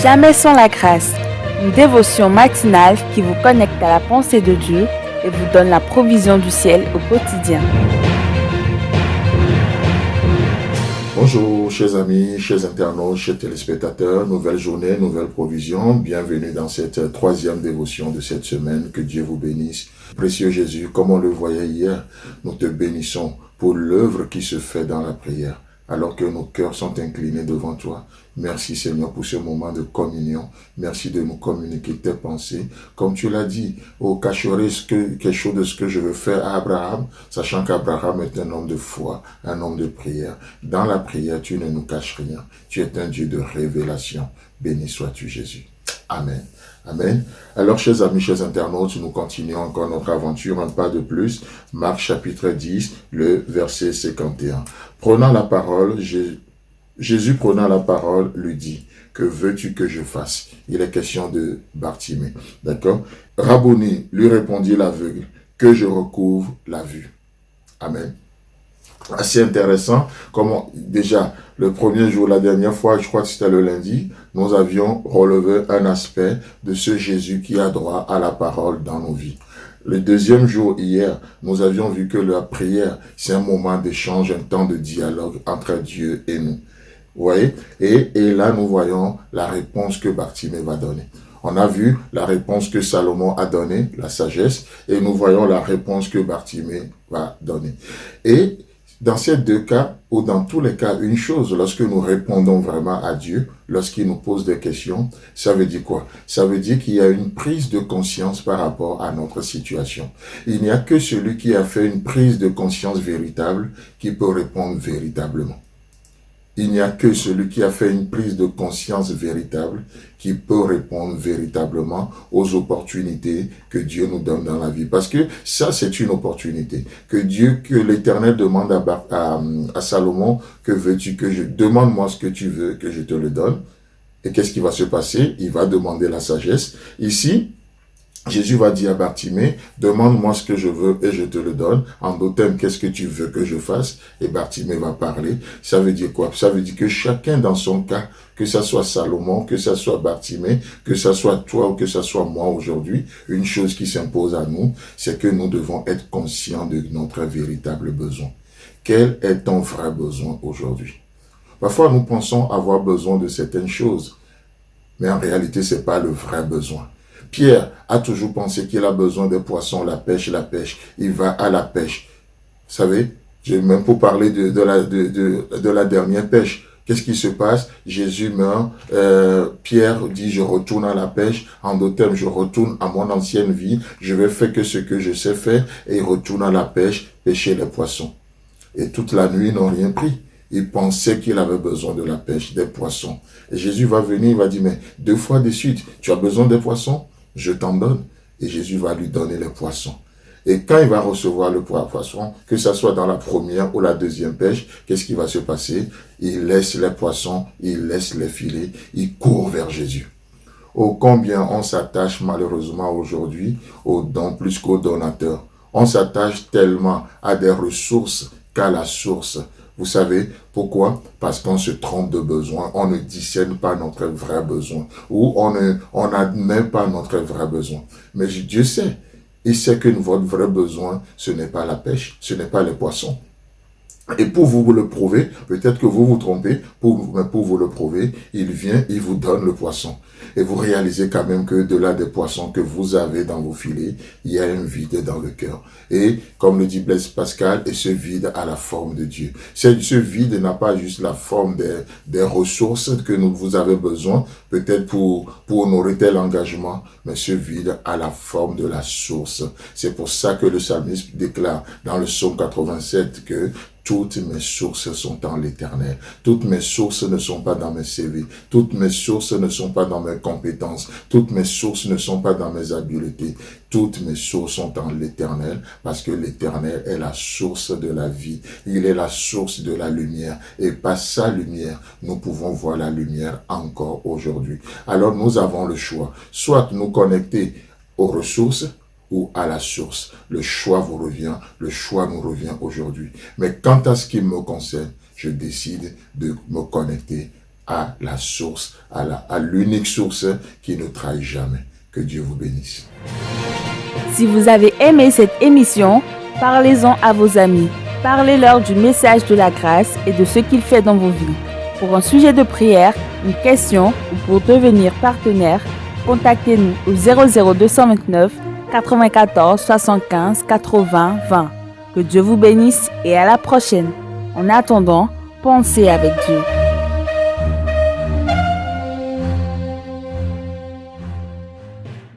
Jamais sans la grâce, une dévotion matinale qui vous connecte à la pensée de Dieu et vous donne la provision du ciel au quotidien. Bonjour chers amis, chers internautes, chers téléspectateurs, nouvelle journée, nouvelle provision. Bienvenue dans cette troisième dévotion de cette semaine. Que Dieu vous bénisse. Précieux Jésus, comme on le voyait hier, nous te bénissons pour l'œuvre qui se fait dans la prière, alors que nos cœurs sont inclinés devant toi. Merci Seigneur pour ce moment de communion. Merci de nous communiquer tes pensées. Comme tu l'as dit, cacherai quelque chose de ce que je veux faire à Abraham, sachant qu'Abraham est un homme de foi, un homme de prière. Dans la prière, tu ne nous caches rien. Tu es un Dieu de révélation. Béni sois-tu Jésus. Amen. Amen. Alors, chers amis, chers internautes, nous continuons encore notre aventure, un pas de plus. Marc chapitre 10, le verset 51. Prenant la parole, Jésus prenant la parole lui dit, « Que veux-tu que je fasse ?» Il est question de Bartimée. D'accord? « Rabboni, lui répondit l'aveugle, que je recouvre la vue. » Amen. Assez intéressant, comment déjà le premier jour, la dernière fois, je crois que c'était le lundi, nous avions relevé un aspect de ce Jésus qui a droit à la parole dans nos vies. Le deuxième jour, hier, nous avions vu que la prière, c'est un moment d'échange, un temps de dialogue entre Dieu et nous. Vous voyez? Et là, nous voyons la réponse que Bartimée va donner. On a vu la réponse que Salomon a donnée, la sagesse, et nous voyons la réponse que Bartimée va donner. Et dans ces deux cas, ou dans tous les cas, une chose, lorsque nous répondons vraiment à Dieu, lorsqu'il nous pose des questions, ça veut dire quoi? Ça veut dire qu'il y a une prise de conscience par rapport à notre situation. Il n'y a que celui qui a fait une prise de conscience véritable qui peut répondre véritablement. Il n'y a que celui qui a fait une prise de conscience véritable qui peut répondre véritablement aux opportunités que Dieu nous donne dans la vie. Parce que ça, c'est une opportunité. Que l'Éternel demande à Salomon, que veux-tu que je... Demande-moi ce que tu veux, que je te le donne. Et qu'est-ce qui va se passer? Il va demander la sagesse. Ici, Jésus va dire à Bartimée, demande-moi ce que je veux et je te le donne. En d'autres termes, qu'est-ce que tu veux que je fasse? Et Bartimée va parler. Ça veut dire quoi? Ça veut dire que chacun dans son cas, que ça soit Salomon, que ça soit Bartimée, que ça soit toi ou que ça soit moi aujourd'hui, une chose qui s'impose à nous, c'est que nous devons être conscients de notre véritable besoin. Quel est ton vrai besoin aujourd'hui? Parfois, nous pensons avoir besoin de certaines choses, mais en réalité, c'est pas le vrai besoin. Pierre a toujours pensé qu'il a besoin des poissons, la pêche. Il va à la pêche. Vous savez, même pour parler de la dernière pêche, qu'est-ce qui se passe? Jésus meurt, Pierre dit, je retourne à la pêche. En d'autres termes, je retourne à mon ancienne vie. Je vais faire que ce que je sais faire. Et il retourne à la pêche, pêcher les poissons. Et toute la nuit, ils n'ont rien pris. Il pensait qu'il avait besoin de la pêche, des poissons. Et Jésus va venir, il va dire, mais 2 fois de suite, tu as besoin des poissons? Je t'en donne. Et Jésus va lui donner les poissons. Et quand il va recevoir le poisson, que ce soit dans la première ou la deuxième pêche, qu'est-ce qui va se passer? Il laisse les poissons, il laisse les filets, il court vers Jésus. Oh, combien on s'attache malheureusement aujourd'hui aux dons plus qu'aux donateurs. On s'attache tellement à des ressources qu'à la source. Vous savez pourquoi? Parce qu'on se trompe de besoin, on ne discerne pas notre vrai besoin, ou on n'admet pas notre vrai besoin. Mais Dieu sait, il sait que votre vrai besoin, ce n'est pas la pêche, ce n'est pas les poissons. Et pour vous le prouver, peut-être que vous vous trompez, pour vous le prouver, il vient, il vous donne le poisson. Et vous réalisez quand même que de là des poissons que vous avez dans vos filets, il y a un vide dans le cœur. Et comme le dit Blaise Pascal, et ce vide a la forme de Dieu. Ce vide n'a pas juste la forme des ressources que vous avez besoin, peut-être pour honorer tel engagement, mais ce vide a la forme de la source. C'est pour ça que le psalmiste déclare dans le psaume 87 que toutes mes sources sont en l'Éternel. Toutes mes sources ne sont pas dans mes CV. Toutes mes sources ne sont pas dans mes compétences. Toutes mes sources ne sont pas dans mes habiletés. Toutes mes sources sont en l'Éternel parce que l'Éternel est la source de la vie. Il est la source de la lumière. Et par sa lumière, nous pouvons voir la lumière encore aujourd'hui. Alors nous avons le choix. Soit nous connecter aux ressources, ou à la source. Le choix vous revient, le choix nous revient aujourd'hui. Mais quant à ce qui me concerne, je décide de me connecter à la source, à l'unique source qui ne trahit jamais. Que Dieu vous bénisse. Si vous avez aimé cette émission, parlez-en à vos amis. Parlez-leur du message de la grâce et de ce qu'il fait dans vos vies. Pour un sujet de prière, une question ou pour devenir partenaire, contactez-nous au 00229 94 75 80 20. Que Dieu vous bénisse et à la prochaine. En attendant, pensez avec Dieu.